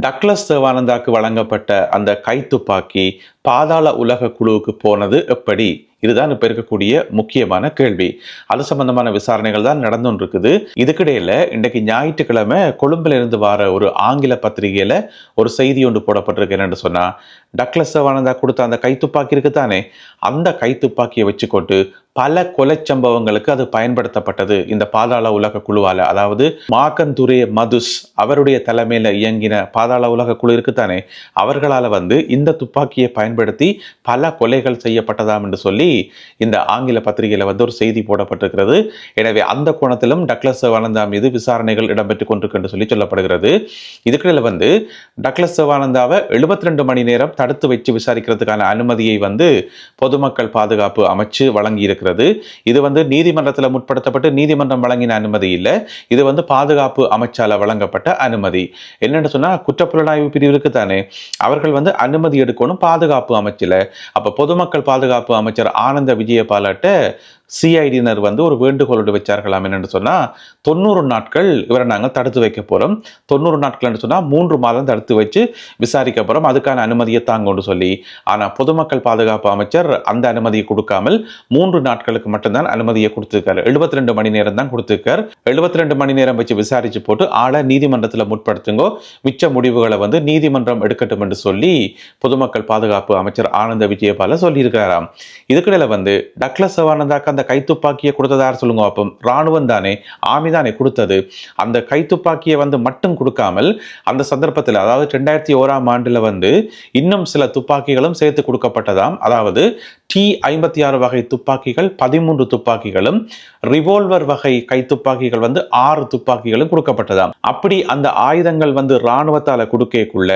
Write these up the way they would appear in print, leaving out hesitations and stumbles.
Douglas தேவானந்தாக்கு வழங்கப்பட்ட அந்த கைத்துப்பாக்கி பாதாள உலக குழுவுக்கு போனது எப்படி? இதுதான் இப்ப இருக்கக்கூடிய முக்கியமான கேள்வி. அது சம்பந்தமான விசாரணைகள் தான் நடந்து இருக்குது. இதுக்கிடையில இன்றைக்கு ஞாயிற்றுக்கிழமை கொழும்புல இருந்து வர ஒரு ஆங்கில பத்திரிகையில ஒரு செய்தி ஒன்று போடப்பட்டிருக்கு. என்னன்னு சொன்னா, டக்ளஸ் தேவானந்தா கொடுத்த அந்த கைத்துப்பாக்கி இருக்குதானே, அந்த கைத்துப்பாக்கியை வச்சுக்கொண்டு பல கொலை சம்பவங்களுக்கு அது பயன்படுத்தப்பட்டது இந்த பாதாள உலக குழுவால. அதாவது மாக்கந்துரே மதுஸ் அவருடைய தலைமையில இயங்கின பாதாள உலக குழு இருக்குதானே, அவர்களால இந்த துப்பாக்கியை பயன்படுத்தி பல கொலைகள் செய்யப்பட்டதாம் என்று சொல்லி இந்த ஆங்கில பத்திரிகையில ஒரு செய்தி போடப்பட்டிருக்கிறது. எனவே அந்த கோணத்திலும் டக்ளஸ் தேவானந்தா மீது விசாரணைகள் இடம்பெற்றுக் கொண்டிருக்கு என்று சொல்லி சொல்லப்படுகிறது. இதுக்கிடையில டக்ளஸ் தேவானந்தாவை 72 மணி நேரம் தடுத்து வச்சு விசாரிக்கிறதுக்கான அனுமதியை பொதுமக்கள் பாதுகாப்பு அமைச்சு வழங்கி இருக்கிறது. இது நீதிமன்றத்தில் முற்படுத்தப்பட்டு நீதிமன்றம் வழங்கின அனுமதி இல்ல. இது பாதுகாப்பு அமைச்சால வழங்கப்பட்ட அனுமதி. என்னன்னு சொன்னா, குற்றப்புலனாய்வு பிரிவு இருக்குதானே, அவர்கள் அனுமதி எடுக்கணும் பாதுகாப்பு அமைச்சில. அப்ப பொதுமக்கள் பாதுகாப்பு அமைச்சர் ஆனந்த விஜயபாலட்ட சிஐடியினர் ஒரு வேண்டுகோளோடு வச்சார்களாம். என்னன்னு சொன்னா, 90 நாட்கள் இவரை நாங்கள் தடுத்து வைக்க போறோம். 90 நாட்கள் சொன்னா 3 மாதம் தடுத்து வச்சு விசாரிக்க போறோம், அதுக்கான அனுமதியை தாங்கன்னு சொல்லி. ஆனா பொதுமக்கள் பாதுகாப்பு அமைச்சர் அந்த அனுமதியை கொடுக்காமல் 3 நாட்களுக்கு மட்டும்தான் அனுமதியை கொடுத்திருக்காரு. 72 மணி நேரம் தான் கொடுத்திருக்கார். 72 மணி நேரம் வச்சு விசாரிச்சு போட்டு ஆளை நீதிமன்றத்தில் முற்படுத்துங்கோ, மிச்ச முடிவுகளை நீதிமன்றம் எடுக்கட்டும் என்று சொல்லி பொதுமக்கள் பாதுகாப்பு அமைச்சர் ஆனந்த விஜயபால சொல்லி இருக்கிறாராம். இதுக்கிடையில டக்ளஸ் தேவானந்தாக்கு அந்த கைத்துப்பாக்கியை கொடுத்தது யார் சொல்லுங்க பாப்போம்? ராணுவம் தானே, ஆர்மி தானே கொடுத்தது. அந்த கைத்துப்பாக்கியை மட்டும் கொடுக்காமல் அந்த சந்தர்ப்பத்தில், அதாவது 2001ஆம் ஆண்டுல இன்னும் சில துப்பாக்கிகளும் சேர்த்து கொடுக்கப்பட்டதாம். அதாவது T-56 வகை துப்பாக்கிகள் 13 துப்பாக்கிகளும், ரிவால்வர் வகை கைத்துப்பாக்கிகள் 6 துப்பாக்கிகளும் கொடுக்கப்பட்டதாம். அப்படி அந்த ஆயுதங்கள் ராணுவத்தால கொடுக்கக்குள்ள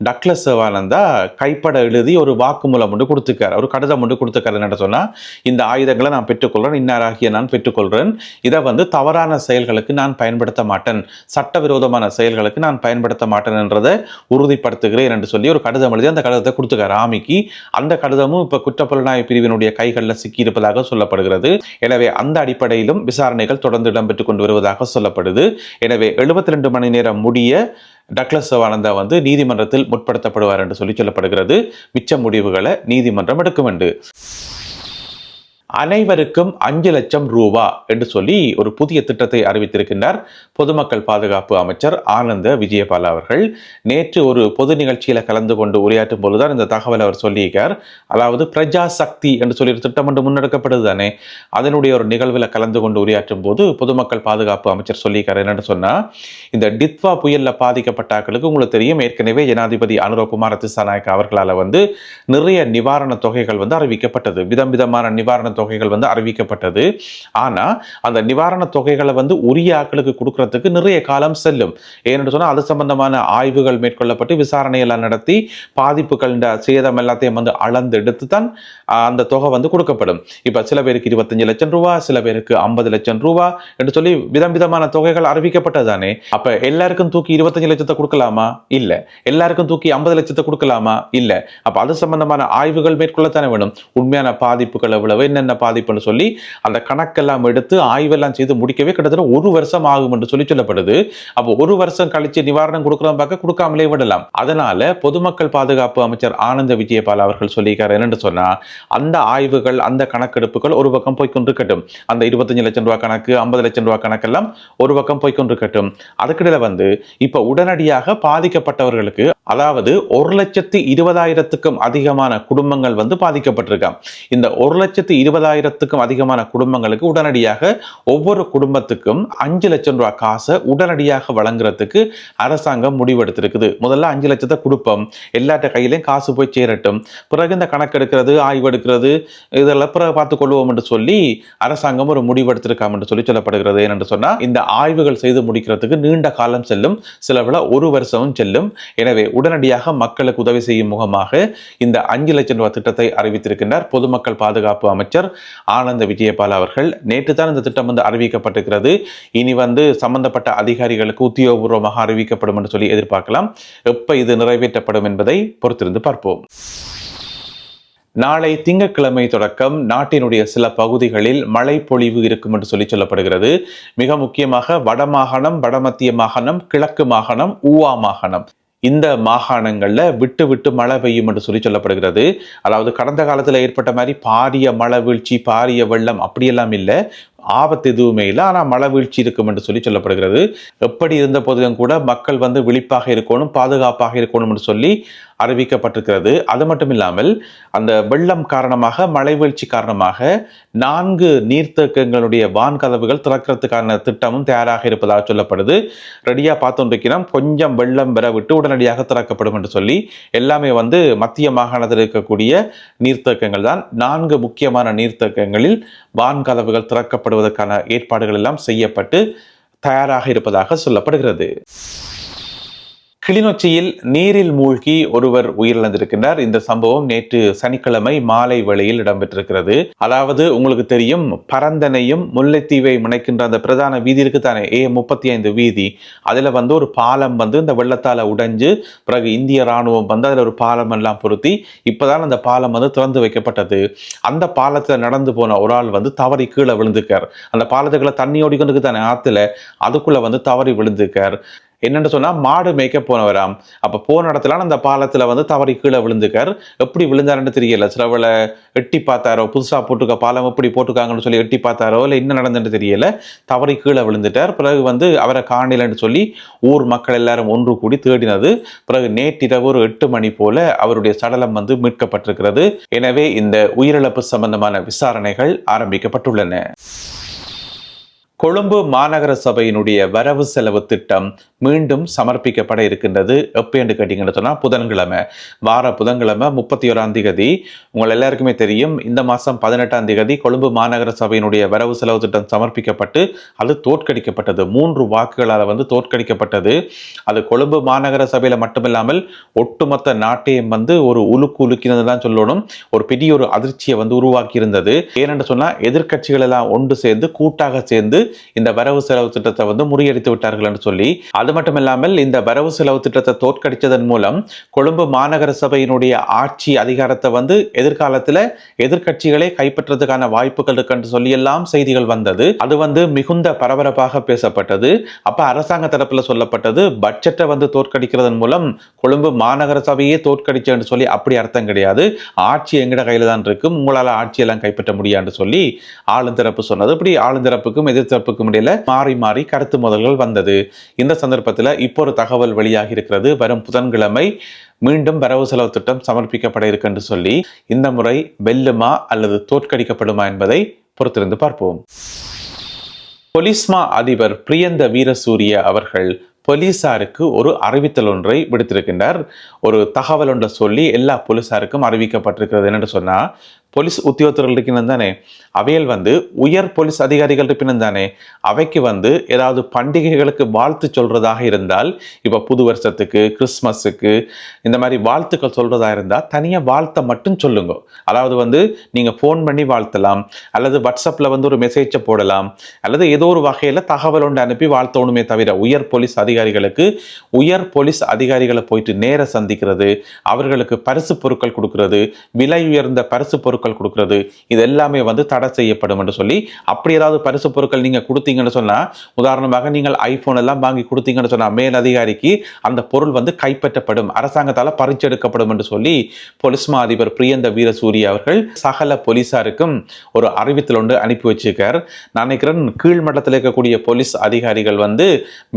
டக்ளஸ் தேவானந்தா கைப்பட எழுதி ஒரு வாக்குமூலம் ஒன்று கொடுத்துக்கார், ஒரு கடிதம் ஒன்று கொடுத்துக்கார். என்ன சொன்னா, இந்த ஆயுதங்களை நான் பெற்றுக்கொள்றேன், இன்னாராகிய நான் பெற்றுக்கொள்றேன், இதை தவறான செயல்களுக்கு நான் பயன்படுத்த மாட்டேன், சட்டவிரோதமான செயல்களுக்கு நான் பயன்படுத்த மாட்டேன் என்றதை உறுதிப்படுத்துகிறேன் என்று சொல்லி ஒரு கடிதம் எழுதி அந்த கடிதத்தை கொடுத்துக்கார் ஆமிக்கு. அந்த கடிதமும் இப்ப குற்றப்புலனாய்வு பிரிவினுடைய கைகளில் சிக்கியிருப்பதாக சொல்லப்படுகிறது. எனவே அந்த அடிப்படையிலும் விசாரணைகள் தொடர்ந்து இடம்பெற்றுக் கொண்டு வருவதாக சொல்லப்படுது. எனவே 72 மணி நேரம் முடிய டக்ளஸ் தேவானந்தா நீதிமன்றத்தில் முற்படுத்தப்படுவார் என்று சொல்லி சொல்லப்படுகிறது. மிச்ச முடிவுகளை நீதிமன்றம் எடுக்கும் என்று. அனைவருக்கும் 5 லட்சம் ரூபா என்று சொல்லி ஒரு புதிய திட்டத்தை அறிவித்திருக்கின்றார் பொதுமக்கள் பாதுகாப்பு அமைச்சர் ஆனந்த விஜயபால அவர்கள். நேற்று ஒரு பொது நிகழ்ச்சியில கலந்து கொண்டு உரையாற்றும் போதுதான் இந்த தகவல் அவர் சொல்லியிருக்கார். அதாவது பிரஜா சக்தி என்று சொல்லி ஒரு திட்டம் ஒன்று முன்னெடுக்கப்படுது தானே, அதனுடைய ஒரு நிகழ்வில் கலந்து கொண்டு உரையாற்றும் போது பொதுமக்கள் பாதுகாப்பு அமைச்சர் சொல்லியிருக்கார். என்னன்னு சொன்னா, இந்த டித்வா புயல்ல பாதிக்கப்பட்டாக்களுக்கு உங்களுக்கு தெரியும், ஏற்கனவே ஜனாதிபதி அனுரகுமார திசாநாயக்க அவர்களால் நிறைய நிவாரண தொகைகள் அறிவிக்கப்பட்டது. விதம் விதமான நிவாரண தொகைகள் அறிவிக்கப்பட்டது. ஆனா அந்த நிவாரண தொகைகளை உரிய ஆட்களுக்கு கொடுக்கறதுக்கு நிறைய காலம் செல்லும். ஏன்னு சொன்னா, அது சம்பந்தமான ஆய்வுகள் மேற்கொள்ளப்பட்டு விசாரணை எல்லாம் நடத்தி பாதிப்புகள் சேதம் எல்லாத்தையும் அளந்து எடுத்து தான் அந்த தொகை கொடுக்கப்படும். இப்ப சில பேருக்கு 25 லட்சம் ரூபாய், சில பேருக்கு 50 லட்சம் ரூபாய் என்று சொல்லி விதம் விதமான தொகைகள் அறிவிக்கப்பட்டதானே. அப்ப எல்லாருக்கும் தூக்கி 25 லட்சத்தை கொடுக்கலாமா? இல்ல. எல்லாருக்கும் தூக்கி 50 லட்சத்தை கொடுக்கலாமா? இல்ல. அப்ப அது சம்பந்தமான ஆய்வுகள் மேற்கொள்ளத்தானே வேணும். உண்மையான பாதிப்புகள் எவ்வளவு, என்னென்ன பாதிப்புன்னு சொல்லி அந்த கணக்கெல்லாம் எடுத்து ஆய்வெல்லாம் செய்து முடிக்கவே கிட்டத்தட்ட 1 வருஷம் ஆகும் என்று சொல்லி சொல்லப்படுது. அப்போ 1 வருஷம் கழிச்சு நிவாரணம் கொடுக்கிறோம் பார்க்க கொடுக்காமலே விடலாம். அதனால பொதுமக்கள் பாதுகாப்பு அமைச்சர் ஆனந்த விஜயபால அவர்கள் சொல்லியிருக்காரு. என்னன்னு சொன்னா, அந்த ஆய்வுகள், அந்த கணக்கெடுப்புகள் ஒரு பக்கம் போய்கொண்டிருக்கட்டும். அந்த 25 லட்சம் ரூபாய் கணக்கு, 50 லட்சம் ரூபாய் கணக்கெல்லாம் ஒரு பக்கம் போய்கொண்டிருக்கட்டும். அதுக்கிடையில இப்ப உடனடியாக பாதிக்கப்பட்டவர்களுக்கு, அதாவது 1,20,000க்கும் அதிகமான குடும்பங்கள் பாதிக்கப்பட்டிருக்காம். இந்த 1,20,000க்கும் அதிகமான குடும்பங்களுக்கு உடனடியாக ஒவ்வொரு குடும்பத்துக்கும் 5 லட்சம் ரூபாய் காசை உடனடியாக வழங்குறதுக்கு அரசாங்கம் முடிவெடுத்திருக்குது. முதல்ல 5 லட்சத்தை கொடுப்போம், எல்லாட்ட கையிலையும் காசு போய் சேரட்டும், பிறகு இந்த கணக்கெடுக்கிறது, ஆய்வு எடுக்கிறது, இதெல்லாம் பிறகு பார்த்துக் கொள்வோம் என்று சொல்லி அரசாங்கம் ஒரு முடிவெடுத்திருக்காம் என்று சொல்லி சொல்லப்படுகிறது. என்று சொன்னா, இந்த ஆய்வுகள் செய்து முடிக்கிறதுக்கு நீண்ட காலம் செல்லும், சில விட 1 வருஷமும் செல்லும். எனவே உடனடியாக மக்களுக்கு உதவி செய்யும் முகமாக இந்த 5 லட்சம் ரூபாய் திட்டத்தை அறிவித்திருக்கின்றார் பொதுமக்கள் பாதுகாப்பு அமைச்சர் ஆனந்த விஜயபால அவர்கள். நேற்று தான் இந்த திட்டம் அறிவிக்கப்பட்டிருக்கிறது. இனி சம்பந்தப்பட்ட அதிகாரிகளுக்கு உத்தியோகபூர்வமாக அறிவிக்கப்படும் என்று சொல்லி எதிர்பார்க்கலாம். எப்ப இது நிறைவேற்றப்படும் என்பதை பொறுத்திருந்து பார்ப்போம். நாளை திங்கட்கிழமை தொடக்கம் நாட்டினுடைய சில பகுதிகளில் மழை பொழிவு இருக்கும் என்று சொல்லப்படுகிறது. மிக முக்கியமாக வடமாகாணம், வடமத்திய மாகாணம், கிழக்கு மாகாணம், ஊவா மாகாணம் இந்த மாகாணங்கள்ல விட்டு விட்டு மழை பெய்யும் என்று சொல்லப்படுகிறது. அதாவது கடந்த காலத்துல ஏற்பட்ட மாதிரி பாரிய மழை வீழ்ச்சி, பாரிய வெள்ளம் அப்படியெல்லாம் இல்லை, ஆபத்து எதுவுமே இல்லை. ஆனால் மழை வீழ்ச்சி இருக்கும் என்று சொல்லப்படுகிறது. எப்படி இருந்த போதிலும் கூட மக்கள் விழிப்பாக இருக்கணும், பாதுகாப்பாக இருக்கணும் என்று சொல்லி அறிவிக்கப்பட்டிருக்கிறது. அது மட்டும் இல்லாமல் அந்த வெள்ளம் காரணமாக, மழை வீழ்ச்சி காரணமாக 4 நீர்த்தேக்கங்களுடைய வான்கதவுகள் திறக்கிறதுக்கான திட்டமும் தயாராக இருப்பதாக சொல்லப்படுது. ரெடியா பார்த்துருக்கிறோம். கொஞ்சம் வெள்ளம் பெற விட்டு உடனடியாக திறக்கப்படும் என்று சொல்லி எல்லாமே மத்திய மாகாணத்தில் இருக்கக்கூடிய நீர்த்தேக்கங்கள் தான். 4 முக்கியமான நீர்த்தேக்கங்களில் வான்கதவுகள் திறக்கப்படுவதற்கான ஏற்பாடுகள் எல்லாம் செய்யப்பட்டு தயாராக இருப்பதாக சொல்லப்படுகிறது. கிளிநொச்சியில் நீரில் மூழ்கி ஒருவர் உயிரிழந்திருக்கின்றார். இந்த சம்பவம் நேற்று சனிக்கிழமை மாலை வேளையில் இடம்பெற்றிருக்கிறது. அதாவது உங்களுக்கு தெரியும், பரந்தனையும் முல்லைத்தீவை இணைக்கின்ற அந்த பிரதான வீதி இருக்குத்தானே, A35 வீதி, அதுல ஒரு பாலம் இந்த வெள்ளத்தால உடைஞ்சு பிறகு இந்திய ராணுவம் அதுல ஒரு பாலம் எல்லாம் பொருத்தி இப்பதான் அந்த பாலம் திறந்து வைக்கப்பட்டது. அந்த பாலத்துல நடந்து போன ஒரு ஆள் தவறி கீழே விழுந்துக்கார். அந்த பாலத்துக்குள்ள தண்ணி ஓடிக்கொண்டு தானே ஆத்துல, அதுக்குள்ள தவறி விழுந்துக்கார். என்னன்னு சொன்னா, மாடு மேய்க்க போனவராம். அப்ப போன இடத்துல அந்த பாலத்துல தவறி கீழே விழுந்துக்கார். எப்படி விழுந்தாருன்னு தெரியல. சிலவளை எட்டி பார்த்தாரோ, புதுசா போட்டுக்க பாலம் எப்படி போட்டுக்காங்கன்னு சொல்லி எட்டி பார்த்தாரோ, இல்லை என்ன நடந்துன்னு தெரியல, தவறி கீழே விழுந்துட்டார். பிறகு அவரை காணலன்னு சொல்லி ஊர் மக்கள் எல்லாரும் ஒன்று கூடி தேடினது. பிறகு நேற்றிரவு ஒரு 8 மணி போல அவருடைய சடலம் மீட்கப்பட்டிருக்கிறது. எனவே இந்த உயிரிழப்பு சம்பந்தமான விசாரணைகள் ஆரம்பிக்கப்பட்டுள்ளன. கொழும்பு மாநகர சபையினுடைய வரவு செலவு திட்டம் மீண்டும் சமர்ப்பிக்கப்பட இருக்கின்றது. எப்போ என்று கேட்டீங்கன்னு சொன்னா, புதன்கிழமை, வார புதன்கிழமை 31ஆம் தேதி. உங்கள் எல்லாருக்குமே தெரியும், இந்த மாதம் 18ஆம் தேதி கொழும்பு மாநகர சபையினுடைய வரவு செலவு திட்டம் சமர்ப்பிக்கப்பட்டு அது தோற்கடிக்கப்பட்டது. 3 வாக்குகளால் தோற்கடிக்கப்பட்டது. அது கொழும்பு மாநகர சபையில மட்டுமில்லாமல் ஒட்டுமொத்த நாட்டையும் ஒரு உலுக்கினது தான் சொல்லணும். ஒரு பெரிய ஒரு அதிர்ச்சியை உருவாக்கி இருந்தது. ஏனென்று சொன்னா, எதிர்கட்சிகள் எல்லாம் ஒன்று சேர்ந்து கூட்டாக சேர்ந்து இந்த வரவு செலவு திட்டத்தை முறியடித்து விட்டார்கள் என்று சொல்லி, அது மட்டுமில்லாமல் இந்த வரவு செலவு திட்டத்தை தோற்கடித்ததன் மூலம் கொழும்பு மாநகர சபையினுடைய ஆட்சி அதிகாரத்தை எதிர்காலத்தில் எதிர்கட்சிகளே கைப்பற்றதுக்கான வாய்ப்புகள் இருக்கு என்று சொல்லி எல்லாம் செய்திகள் வந்தது. அது மிகுந்த பரபரப்பாக பேசப்பட்டது. அப்ப அரசாங்க தரப்புல சொல்லப்பட்டது, பட்ஜெட்டை தோற்கடிக்கிறதன் மூலம் கொழும்பு மாநகர சபையே தோற்கடிச்சு என்று சொல்லி. அப்படி அர்த்தம் கிடையாது. ஆட்சி எங்கட கையில தான் இருக்கும், உங்களால ஆட்சியெல்லாம் கைப்பற்ற முடியாது சொல்லி ஆளுந்தரப்பு சொன்னது. இப்படி ஆளுந்தரப்புக்கும் எதிர்த்தரப்புக்கும் இடையில மாறி மாறி கருத்து மோதல்கள் வந்தது. இந்த சந்தர்ப்பத்தில் இப்போ ஒரு தகவல் வெளியாகி இருக்கிறது. வரும் புதன்கிழமை மீண்டும் வரவு செலவு திட்டம் சமர்ப்பிக்கப்பட இருக்கு என்று சொல்லி, இந்த முறை வெல்லுமா அல்லது தோற்கடிக்கப்படுமா என்பதை பொறுத்திருந்து பார்ப்போம். பொலிஸ்மா அதிபர் பிரியந்த வீரசூரிய அவர்கள் போலீசாருக்கு ஒரு அறிவித்தல் ஒன்றை விடுத்திருக்கின்றார். ஒரு தகவல் ஒன்றை சொல்லி எல்லா போலீசாருக்கும் அறிவிக்கப்பட்டிருக்கிறது. என்னன்னு சொன்னா, போலீஸ் உத்தியோகத்தர்கள் இருக்கின்றது தானே, அவையில் உயர் போலீஸ் அதிகாரிகள் இருப்பினும் தானே, அவைக்கு ஏதாவது பண்டிகைகளுக்கு வாழ்த்து சொல்றதாக இருந்தால், இப்ப புது வருஷத்துக்கு, கிறிஸ்மஸுக்கு இந்த மாதிரி வாழ்த்துக்கள் சொல்றதா இருந்தால் தனியா வாழ்த்த மட்டும் சொல்லுங்க. அதாவது நீங்க போன் பண்ணி வாழ்த்தலாம், அல்லது வாட்ஸ்அப்ல ஒரு மெசேஜை போடலாம், அல்லது ஏதோ ஒரு வகையில தகவல் ஒன்று அனுப்பி வாழ்த்தணுமே தவிர, உயர் போலீஸ் அதிகாரிகளுக்கு உயர் போலீஸ் அதிகாரிகளை போயிட்டு நேர சந்திக்கிறது, அவர்களுக்கு பரிசு பொருட்கள் கொடுக்கிறது, விலை உயர்ந்த பரிசு பொருட்கள் கொடுக்கிறது, இது எல்லாமே தடை செய்யப்படும் என்று சொல்லி. அப்படி ஏதாவது பரிசு பொருட்கள் நீங்க கொடுத்தீங்கன்னு சொன்னா, உதாரணமாக நீங்கள் ஐபோன் எல்லாம் வாங்கி கொடுத்தீங்கன்னு சொன்னா, மேல் அதிகாரிக்கு அந்த பொருள் கைப்பற்றப்படும், அரசாங்கத்தால பறிச்செடுக்கப்படும் என்று சொல்லி போலீஸ்மா அதிபர் பிரியந்த வீரசூரிய அவர்கள் சகல போலீசாருக்கும் ஒரு அறிவித்தல் ஒன்று அனுப்பி வச்சிருக்கார். நான் நினைக்கிறேன், கீழ் மட்டத்தில் இருக்கக்கூடிய போலீஸ் அதிகாரிகள்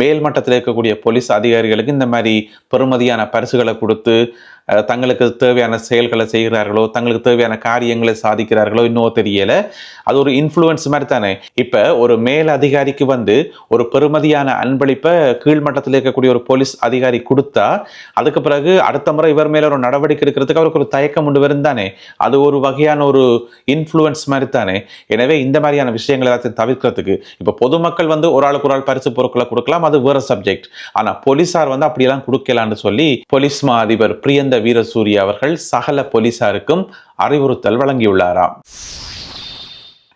மேல் மட்டத்தில் இருக்கக்கூடிய போலீஸ் அதிகாரிகளுக்கு இந்த மாதிரி பெறுமதியான பரிசுகளை கொடுத்து தங்களுக்கு தேவையான செயல்களை செய்கிறார்களோ, தங்களுக்கு தேவையான காரியங்களை சாதிக்கிறார்களோ இன்னும் தெரியல. அது ஒரு இன்ஃப்ளூயன்ஸ் மாதிரி தானே. இப்ப ஒரு மேல் அதிகாரிக்கு ஒரு பெருமதியான அன்பளிப்பை கீழ்மட்டத்தில் இருக்கக்கூடிய ஒரு போலீஸ் அதிகாரி கொடுத்தா, அதுக்கு பிறகு அடுத்த முறை இவர் மேல ஒரு நடவடிக்கை எடுக்கிறதுக்கு அவருக்கு ஒரு தயக்கம் உண்டு வரும் தானே. அது ஒரு வகையான ஒரு இன்ஃப்ளூயன்ஸ் மாதிரி தானே. எனவே இந்த மாதிரியான விஷயங்கள் எல்லாத்தையும் தவிர்க்கிறதுக்கு, இப்ப பொதுமக்கள் ஒரு ஆளுக்கு ஒரு ஆள் பரிசு பொருட்களை கொடுக்கலாம், அது வேற சப்ஜெக்ட். ஆனா போலீசார் அப்படியெல்லாம் கொடுக்கலான்னு சொல்லி போலீஸ்மா அதிபர் பிரியந்த வீரசூரிய அவர்கள் சகல போலீசாருக்கும் அறிவுறுத்தல் வழங்கியுள்ளாராம்.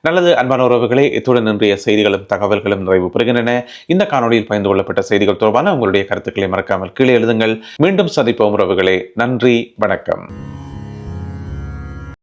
நல்லது அன்பான உறவுகளே, இத்துடன் இன்றைய செய்திகளும் தகவல்களும் நிறைவு பெறுகின்றன. இந்த காணொலியில் பகிர்ந்து கொள்ளப்பட்ட செய்திகள் தொடர்பான உங்களுடைய கருத்துக்களை மறக்காமல் கீழே எழுதுங்கள். மீண்டும் சந்திப்போம் உறவுகளே. நன்றி, வணக்கம்.